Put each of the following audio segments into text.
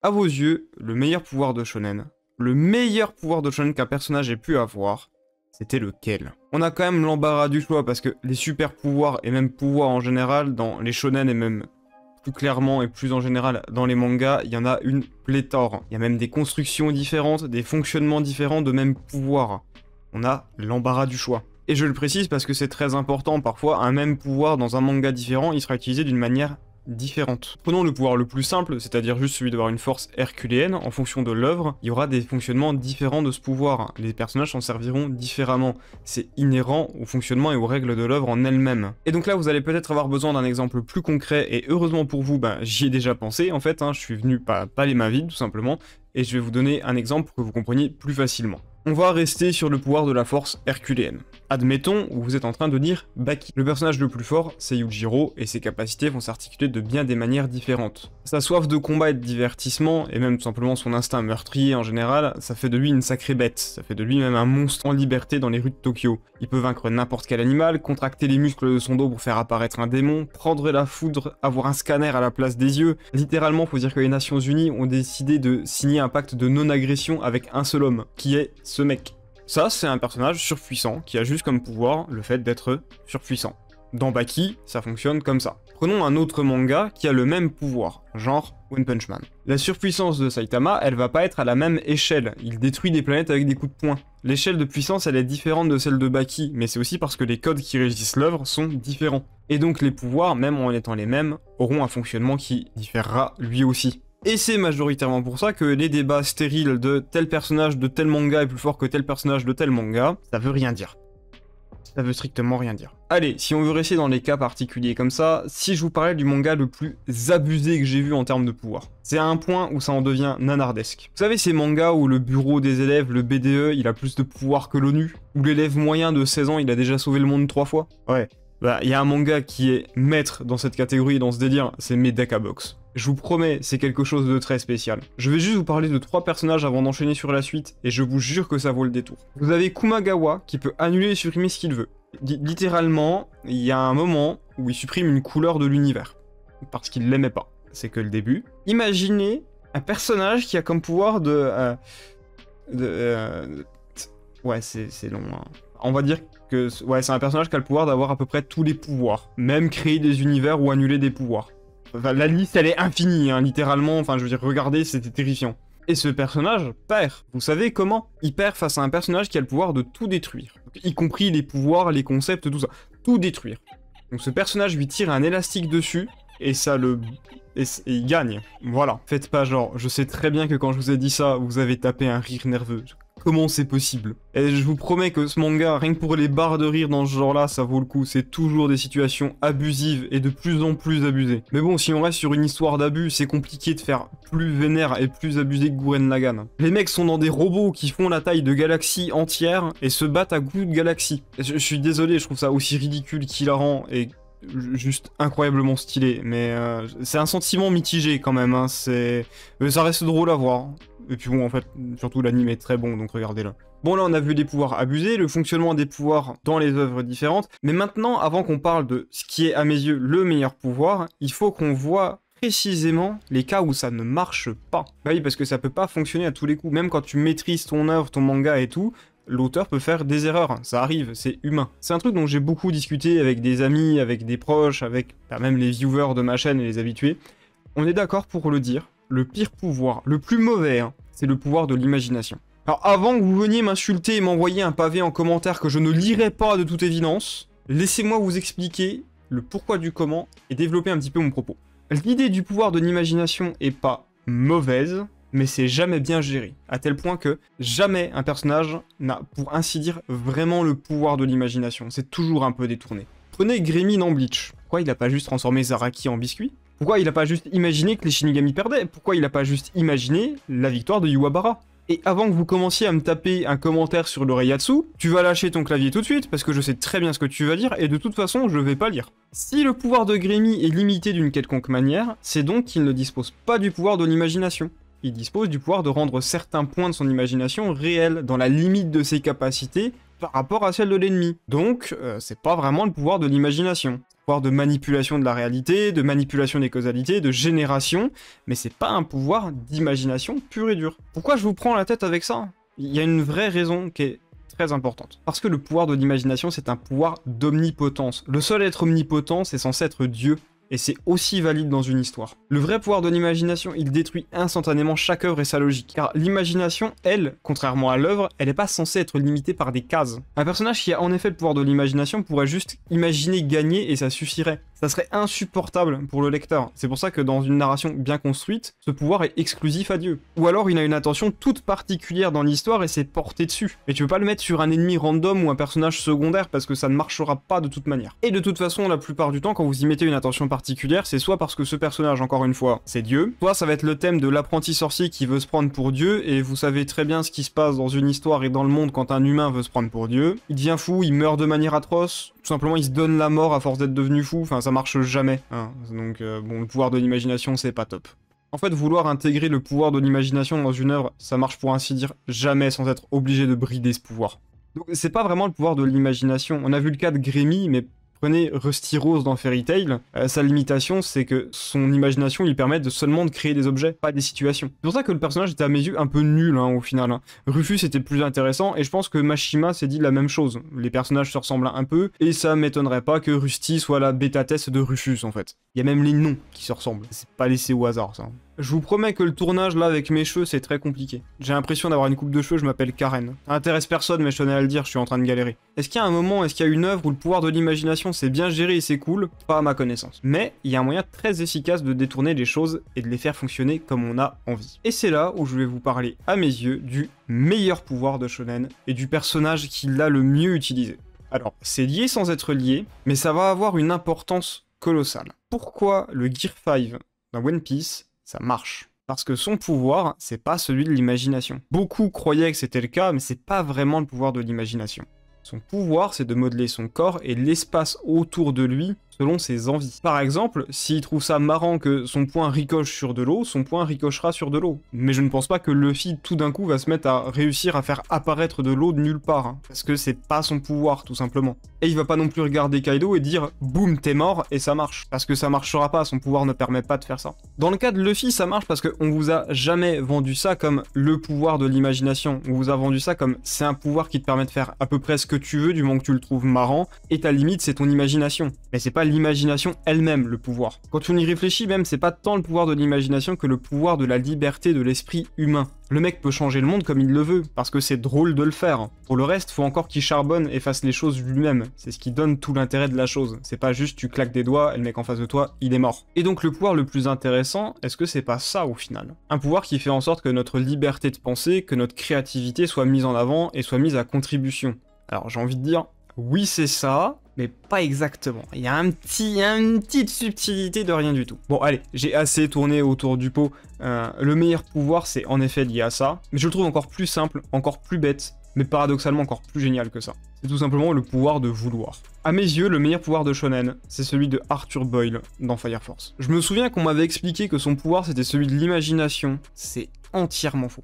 À vos yeux, le meilleur pouvoir de shonen, le meilleur pouvoir de shonen qu'un personnage ait pu avoir, c'était lequel? On a quand même l'embarras du choix parce que les super pouvoirs et même pouvoirs en général dans les shonen et même plus clairement et plus en général dans les mangas, il y en a une pléthore. Il y a même des constructions différentes, des fonctionnements différents de même pouvoir. On a l'embarras du choix. Et je le précise parce que c'est très important, parfois un même pouvoir dans un manga différent, il sera utilisé d'une manière différente. Prenons le pouvoir le plus simple, c'est-à-dire juste celui d'avoir une force herculéenne. En fonction de l'œuvre, il y aura des fonctionnements différents de ce pouvoir. Les personnages s'en serviront différemment. C'est inhérent au fonctionnement et aux règles de l'œuvre en elle-même. Et donc là, vous allez peut-être avoir besoin d'un exemple plus concret, et heureusement pour vous, j'y ai déjà pensé en fait, je suis venu pas les mains vides tout simplement, et je vais vous donner un exemple pour que vous compreniez plus facilement. On va rester sur le pouvoir de la force herculéenne. Admettons, vous êtes en train de lire Baki. Le personnage le plus fort, c'est Yujiro, et ses capacités vont s'articuler de bien des manières différentes. Sa soif de combat et de divertissement, et même tout simplement son instinct meurtrier en général, ça fait de lui une sacrée bête, ça fait de lui même un monstre en liberté dans les rues de Tokyo. Il peut vaincre n'importe quel animal, contracter les muscles de son dos pour faire apparaître un démon, prendre la foudre, avoir un scanner à la place des yeux. Littéralement, faut dire que les Nations Unies ont décidé de signer un pacte de non-agression avec un seul homme, qui est ce mec. Ça, c'est un personnage surpuissant, qui a juste comme pouvoir le fait d'être surpuissant. Dans Baki, ça fonctionne comme ça. Prenons un autre manga qui a le même pouvoir, genre One Punch Man. La surpuissance de Saitama, elle va pas être à la même échelle, il détruit des planètes avec des coups de poing. L'échelle de puissance, elle est différente de celle de Baki, mais c'est aussi parce que les codes qui régissent l'œuvre sont différents. Et donc les pouvoirs, même en étant les mêmes, auront un fonctionnement qui différera lui aussi. Et c'est majoritairement pour ça que les débats stériles de tel personnage de tel manga est plus fort que tel personnage de tel manga, ça veut rien dire. Ça veut strictement rien dire. Allez, si on veut rester dans les cas particuliers comme ça, si je vous parlais du manga le plus abusé que j'ai vu en termes de pouvoir. C'est à un point où ça en devient nanardesque. Vous savez ces mangas où le bureau des élèves, le BDE, il a plus de pouvoir que l'ONU? Où l'élève moyen de 16 ans, il a déjà sauvé le monde 3 fois? Ouais. Il y a un manga qui est maître dans cette catégorie et dans ce délire, c'est Medaka Box. Je vous promets, c'est quelque chose de très spécial. Je vais juste vous parler de 3 personnages avant d'enchaîner sur la suite, et je vous jure que ça vaut le détour. Vous avez Kumagawa, qui peut annuler et supprimer ce qu'il veut. Littéralement, il y a un moment où il supprime une couleur de l'univers. Parce qu'il l'aimait pas. C'est que le début. Imaginez un personnage qui a comme pouvoir ouais, c'est long. On va dire que ouais, c'est un personnage qui a le pouvoir d'avoir à peu près tous les pouvoirs. Même créer des univers ou annuler des pouvoirs. Enfin, la liste, elle est infinie, littéralement. Enfin, je veux dire, regardez, c'était terrifiant. Et ce personnage perd. Vous savez comment? Il perd face à un personnage qui a le pouvoir de tout détruire. Donc, y compris les pouvoirs, les concepts, tout ça. Tout détruire. Donc ce personnage lui tire un élastique dessus, et ça le... et il gagne. Voilà. Faites pas genre, je sais très bien que quand je vous ai dit ça, vous avez tapé un rire nerveux. Comment c'est possible? Et je vous promets que ce manga, rien que pour les barres de rire dans ce genre-là, ça vaut le coup. C'est toujours des situations abusives et de plus en plus abusées. Mais bon, si on reste sur une histoire d'abus, c'est compliqué de faire plus vénère et plus abusé que Gurren Lagann. Les mecs sont dans des robots qui font la taille de galaxies entières et se battent à coups de galaxies. Je suis désolé, je trouve ça aussi ridicule qu'hilarant et juste incroyablement stylé, mais c'est un sentiment mitigé quand même, ça reste drôle à voir. Et puis bon, en fait, surtout l'anime est très bon, donc regardez-le. Bon, là, on a vu des pouvoirs abusés, le fonctionnement des pouvoirs dans les œuvres différentes, mais maintenant, avant qu'on parle de ce qui est, à mes yeux, le meilleur pouvoir, il faut qu'on voit précisément les cas où ça ne marche pas. Bah oui, parce que ça peut pas fonctionner à tous les coups, même quand tu maîtrises ton œuvre, ton manga et tout, l'auteur peut faire des erreurs, ça arrive, c'est humain. C'est un truc dont j'ai beaucoup discuté avec des amis, avec des proches, avec même les viewers de ma chaîne et les habitués. On est d'accord pour le dire, le pire pouvoir, le plus mauvais, c'est le pouvoir de l'imagination. Alors avant que vous veniez m'insulter et m'envoyer un pavé en commentaire que je ne lirai pas de toute évidence, laissez-moi vous expliquer le pourquoi du comment et développer un petit peu mon propos. L'idée du pouvoir de l'imagination est pas mauvaise, mais c'est jamais bien géré, à tel point que jamais un personnage n'a, pour ainsi dire, vraiment le pouvoir de l'imagination. C'est toujours un peu détourné. Prenez Grémy dans Bleach. Pourquoi il a pas juste transformé Zaraki en biscuit? Pourquoi il a pas juste imaginé que les Shinigami perdaient? Pourquoi il a pas juste imaginé la victoire de Yubabara? Et avant que vous commenciez à me taper un commentaire sur le Reiatsu, tu vas lâcher ton clavier tout de suite, parce que je sais très bien ce que tu vas dire, et de toute façon, je vais pas lire. Si le pouvoir de Grémy est limité d'une quelconque manière, c'est donc qu'il ne dispose pas du pouvoir de l'imagination. Il dispose du pouvoir de rendre certains points de son imagination réels, dans la limite de ses capacités, par rapport à celle de l'ennemi. Donc, c'est pas vraiment le pouvoir de l'imagination. Pouvoir de manipulation de la réalité, de manipulation des causalités, de génération, mais c'est pas un pouvoir d'imagination pur et dur. Pourquoi je vous prends la tête avec ça? Il y a une vraie raison qui est très importante. Parce que le pouvoir de l'imagination, c'est un pouvoir d'omnipotence. Le seul être omnipotent, c'est censé être Dieu. Et c'est aussi valide dans une histoire. Le vrai pouvoir de l'imagination, il détruit instantanément chaque œuvre et sa logique. Car l'imagination, elle, contrairement à l'œuvre, elle n'est pas censée être limitée par des cases. Un personnage qui a en effet le pouvoir de l'imagination pourrait juste imaginer gagner et ça suffirait. Ça serait insupportable pour le lecteur. C'est pour ça que dans une narration bien construite, ce pouvoir est exclusif à Dieu. Ou alors il a une intention toute particulière dans l'histoire et c'est porté dessus. Mais tu peux pas le mettre sur un ennemi random ou un personnage secondaire parce que ça ne marchera pas de toute manière. Et de toute façon, la plupart du temps, quand vous y mettez une attention particulière, c'est soit parce que ce personnage, encore une fois, c'est Dieu, soit ça va être le thème de l'apprenti sorcier qui veut se prendre pour Dieu, et vous savez très bien ce qui se passe dans une histoire et dans le monde quand un humain veut se prendre pour Dieu. Il devient fou, il meurt de manière atroce, tout simplement il se donne la mort à force d'être devenu fou, enfin ça marche jamais. Hein. Donc bon, le pouvoir de l'imagination c'est pas top. En fait, vouloir intégrer le pouvoir de l'imagination dans une œuvre, ça marche pour ainsi dire jamais sans être obligé de brider ce pouvoir. Donc c'est pas vraiment le pouvoir de l'imagination. On a vu le cas de Grémy, mais prenez Rusty Rose dans Fairy Tail, sa limitation c'est que son imagination lui permet de seulement de créer des objets, pas des situations. C'est pour ça que le personnage était à mes yeux un peu nul au final. Hein. Rufus était plus intéressant et je pense que Mashima s'est dit la même chose. Les personnages se ressemblent un peu et ça m'étonnerait pas que Rusty soit la bêta-test de Rufus en fait. Il y a même les noms qui se ressemblent. C'est pas laissé au hasard ça. Je vous promets que le tournage là avec mes cheveux c'est très compliqué. J'ai l'impression d'avoir une coupe de cheveux, je m'appelle Karen. Ça intéresse personne mais je tenais à le dire, je suis en train de galérer. Est-ce qu'il y a un moment, est-ce qu'il y a une œuvre où le pouvoir de l'imagination c'est bien géré et c'est cool? Pas à ma connaissance. Mais il y a un moyen très efficace de détourner les choses et de les faire fonctionner comme on a envie. Et c'est là où je vais vous parler à mes yeux du meilleur pouvoir de shonen et du personnage qui l'a le mieux utilisé. Alors c'est lié sans être lié, mais ça va avoir une importance colossale. Pourquoi le Gear 5 dans One Piece ça marche? Parce que son pouvoir, c'est pas celui de l'imagination. Beaucoup croyaient que c'était le cas, mais c'est pas vraiment le pouvoir de l'imagination. Son pouvoir, c'est de modeler son corps et l'espace autour de lui selon ses envies. Par exemple, s'il trouve ça marrant que son poing ricoche sur de l'eau, son poing ricochera sur de l'eau. Mais je ne pense pas que Luffy, tout d'un coup, va se mettre à réussir à faire apparaître de l'eau de nulle part. Hein, parce que c'est pas son pouvoir, tout simplement. Et il va pas non plus regarder Kaido et dire « Boum, t'es mort » et ça marche. Parce que ça marchera pas, son pouvoir ne permet pas de faire ça. Dans le cas de Luffy, ça marche parce qu'on vous a jamais vendu ça comme le pouvoir de l'imagination. On vous a vendu ça comme c'est un pouvoir qui te permet de faire à peu près ce que tu veux du moment que tu le trouves marrant, et ta limite c'est ton imagination. Mais c'est pas l'imagination elle-même le pouvoir. Quand on y réfléchit même, c'est pas tant le pouvoir de l'imagination que le pouvoir de la liberté de l'esprit humain. Le mec peut changer le monde comme il le veut, parce que c'est drôle de le faire. Pour le reste, faut encore qu'il charbonne et fasse les choses lui-même. C'est ce qui donne tout l'intérêt de la chose. C'est pas juste tu claques des doigts et le mec en face de toi, il est mort. Et donc le pouvoir le plus intéressant, est-ce que c'est pas ça au final? Un pouvoir qui fait en sorte que notre liberté de penser, que notre créativité soit mise en avant et soit mise à contribution. Alors j'ai envie de dire, oui c'est ça, mais pas exactement. Il y a une petite subtilité de rien du tout. Bon allez, j'ai assez tourné autour du pot. Le meilleur pouvoir c'est en effet lié à ça, mais je le trouve encore plus simple, encore plus bête, mais paradoxalement encore plus génial que ça. C'est tout simplement le pouvoir de vouloir. À mes yeux, le meilleur pouvoir de shonen, c'est celui de Arthur Boyle dans Fire Force. Je me souviens qu'on m'avait expliqué que son pouvoir c'était celui de l'imagination. C'est entièrement faux.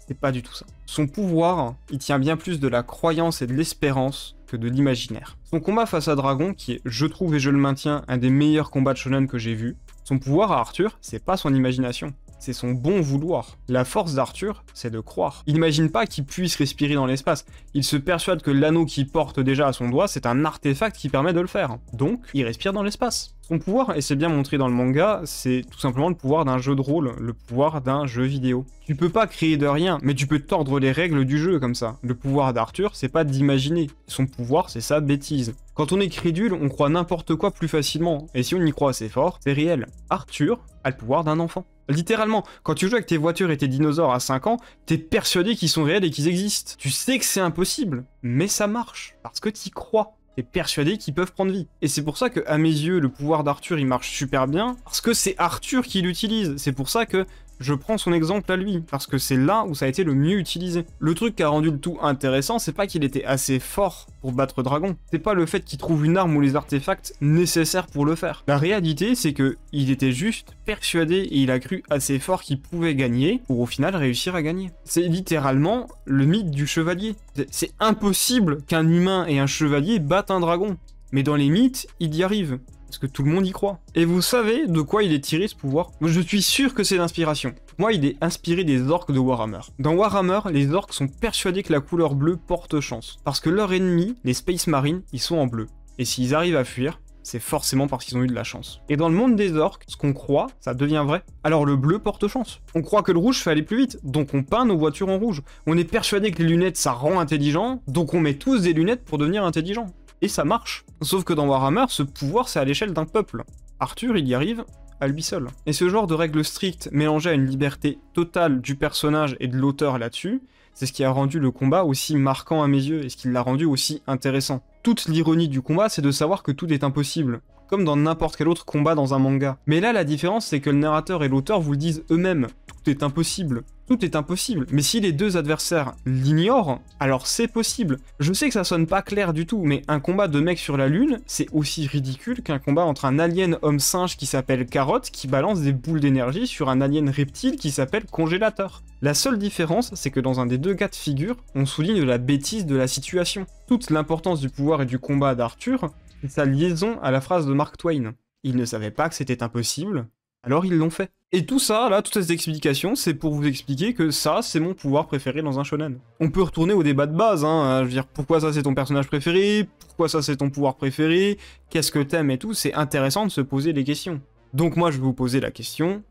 C'est pas du tout ça. Son pouvoir, il tient bien plus de la croyance et de l'espérance que de l'imaginaire. Son combat face à Dragon, qui est, je trouve et je le maintiens, un des meilleurs combats de shonen que j'ai vu, son pouvoir à Arthur, c'est pas son imagination. C'est son bon vouloir. La force d'Arthur, c'est de croire. Il n'imagine pas qu'il puisse respirer dans l'espace. Il se persuade que l'anneau qu'il porte déjà à son doigt, c'est un artefact qui permet de le faire. Donc, il respire dans l'espace. Son pouvoir, et c'est bien montré dans le manga, c'est tout simplement le pouvoir d'un jeu de rôle, le pouvoir d'un jeu vidéo. Tu peux pas créer de rien, mais tu peux tordre les règles du jeu comme ça. Le pouvoir d'Arthur, c'est pas d'imaginer. Son pouvoir, c'est sa bêtise. Quand on est crédule, on croit n'importe quoi plus facilement, et si on y croit assez fort, c'est réel. Arthur a le pouvoir d'un enfant. Littéralement, quand tu joues avec tes voitures et tes dinosaures à 5 ans, t'es persuadé qu'ils sont réels et qu'ils existent. Tu sais que c'est impossible, mais ça marche, parce que t'y crois. T'es persuadé qu'ils peuvent prendre vie. Et c'est pour ça que, à mes yeux, le pouvoir d'Arthur, il marche super bien, parce que c'est Arthur qui l'utilise. C'est pour ça que je prends son exemple à lui, parce que c'est là où ça a été le mieux utilisé. Le truc qui a rendu le tout intéressant, c'est pas qu'il était assez fort pour battre Dragon. C'est pas le fait qu'il trouve une arme ou les artefacts nécessaires pour le faire. La réalité, c'est que il était juste persuadé et il a cru assez fort qu'il pouvait gagner pour au final réussir à gagner. C'est littéralement le mythe du chevalier. C'est impossible qu'un humain et un chevalier battent un dragon. Mais dans les mythes, il y arrive. Parce que tout le monde y croit. Et vous savez de quoi il est tiré ce pouvoir? Moi, je suis sûr que c'est l'inspiration. Moi, il est inspiré des orques de Warhammer. Dans Warhammer, les orques sont persuadés que la couleur bleue porte chance. Parce que leurs ennemis, les Space Marines, ils sont en bleu. Et s'ils arrivent à fuir, c'est forcément parce qu'ils ont eu de la chance. Et dans le monde des orques, ce qu'on croit, ça devient vrai. Alors le bleu porte chance. On croit que le rouge fait aller plus vite, donc on peint nos voitures en rouge. On est persuadé que les lunettes, ça rend intelligent, donc on met tous des lunettes pour devenir intelligent. Et ça marche. Sauf que dans Warhammer, ce pouvoir, c'est à l'échelle d'un peuple. Arthur, il y arrive à lui seul. Et ce genre de règles strictes mélangées à une liberté totale du personnage et de l'auteur là-dessus, c'est ce qui a rendu le combat aussi marquant à mes yeux et ce qui l'a rendu aussi intéressant. Toute l'ironie du combat, c'est de savoir que tout est impossible, comme dans n'importe quel autre combat dans un manga. Mais là, la différence, c'est que le narrateur et l'auteur vous le disent eux-mêmes. Tout est impossible. Tout est impossible. Mais si les deux adversaires l'ignorent, alors c'est possible. Je sais que ça sonne pas clair du tout, mais un combat de mecs sur la lune, c'est aussi ridicule qu'un combat entre un alien homme-singe qui s'appelle Carotte qui balance des boules d'énergie sur un alien reptile qui s'appelle Congélateur. La seule différence, c'est que dans un des deux cas de figure, on souligne la bêtise de la situation. Toute l'importance du pouvoir et du combat d'Arthur, c'est sa liaison à la phrase de Mark Twain. Ils ne savaient pas que c'était impossible, alors ils l'ont fait. Et tout ça, là, toutes ces explications, c'est pour vous expliquer que ça, c'est mon pouvoir préféré dans un shonen. On peut retourner au débat de base, hein, je veux dire, pourquoi ça c'est ton personnage préféré, pourquoi ça c'est ton pouvoir préféré, qu'est-ce que t'aimes et tout, c'est intéressant de se poser les questions. Donc moi, je vais vous poser la question,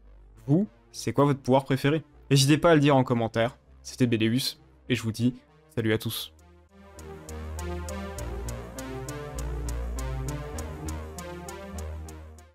vous, c'est quoi votre pouvoir préféré? N'hésitez pas à le dire en commentaire, c'était Béléus, et je vous dis salut à tous.